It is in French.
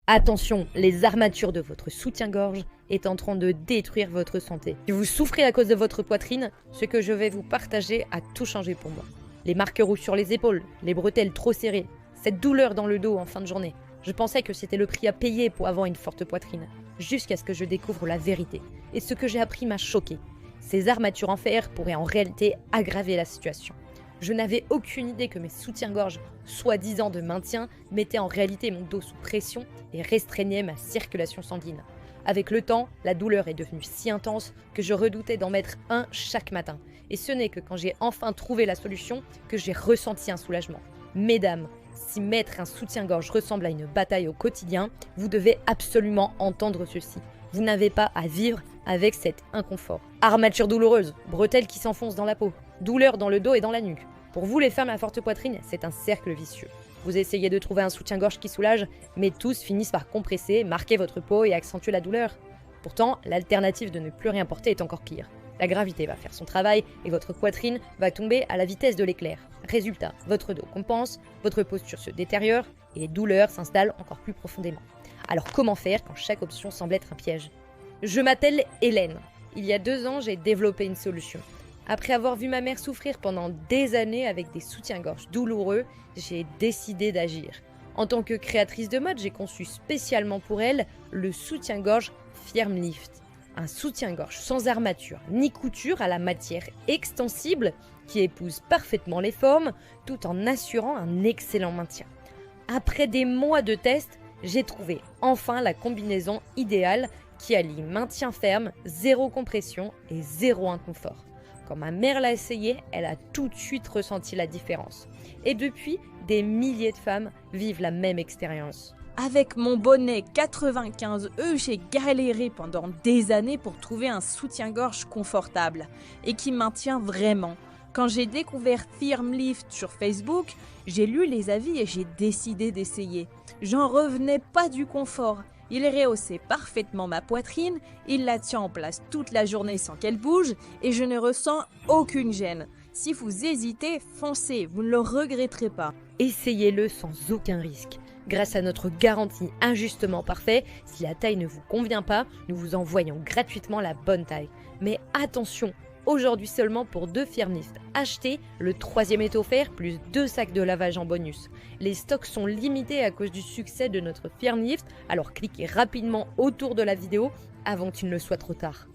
Attention, les armatures de votre soutien-gorge est en train de détruire votre santé. Si vous souffrez à cause de votre poitrine, ce que je vais vous partager a tout changé pour moi. Les marques rouges sur les épaules, les bretelles trop serrées, cette douleur dans le dos en fin de journée. Je pensais que c'était le prix à payer pour avoir une forte poitrine, jusqu'à ce que je découvre la vérité. Et ce que j'ai appris m'a choqué. Ces armatures en fer pourraient en réalité aggraver la situation. Je n'avais aucune idée que mes soutiens-gorge, soi-disant de maintien, mettaient en réalité mon dos sous pression et restreignaient ma circulation sanguine. Avec le temps, la douleur est devenue si intense que je redoutais d'en mettre un chaque matin. Et ce n'est que quand j'ai enfin trouvé la solution que j'ai ressenti un soulagement. Mesdames, si mettre un soutien-gorge ressemble à une bataille au quotidien, vous devez absolument entendre ceci. Vous n'avez pas à vivre avec cet inconfort. Armature douloureuse, bretelles qui s'enfoncent dans la peau, douleur dans le dos et dans la nuque. Pour vous les femmes à forte poitrine, c'est un cercle vicieux. Vous essayez de trouver un soutien-gorge qui soulage, mais tous finissent par compresser, marquer votre peau et accentuer la douleur. Pourtant, l'alternative de ne plus rien porter est encore pire. La gravité va faire son travail et votre poitrine va tomber à la vitesse de l'éclair. Résultat, votre dos compense, votre posture se détériore et les douleurs s'installent encore plus profondément. Alors comment faire quand chaque option semble être un piège ? Je m'appelle Hélène. Il y a 2 ans, j'ai développé une solution. Après avoir vu ma mère souffrir pendant des années avec des soutiens-gorge douloureux, j'ai décidé d'agir. En tant que créatrice de mode, j'ai conçu spécialement pour elle le soutien-gorge Firm Lift. Un soutien-gorge sans armature ni couture à la matière extensible qui épouse parfaitement les formes tout en assurant un excellent maintien. Après des mois de tests, j'ai trouvé enfin la combinaison idéale qui allie maintien ferme, 0 compression et 0 inconfort. Quand ma mère l'a essayé, elle a tout de suite ressenti la différence. Et depuis, des milliers de femmes vivent la même expérience. Avec mon bonnet 95E, j'ai galéré pendant des années pour trouver un soutien-gorge confortable et qui maintient vraiment. Quand j'ai découvert Firm Lift sur Facebook, j'ai lu les avis et j'ai décidé d'essayer. J'en revenais pas du confort. Il rehaussait parfaitement ma poitrine, il la tient en place toute la journée sans qu'elle bouge et je ne ressens aucune gêne. Si vous hésitez, foncez, vous ne le regretterez pas. Essayez-le sans aucun risque. Grâce à notre garantie ajustement parfait, si la taille ne vous convient pas, nous vous envoyons gratuitement la bonne taille. Mais attention, aujourd'hui seulement pour 2 Firm Lift. Achetez, le 3e est offert, plus 2 sacs de lavage en bonus. Les stocks sont limités à cause du succès de notre Firm Lift, alors cliquez rapidement autour de la vidéo avant qu'il ne soit trop tard.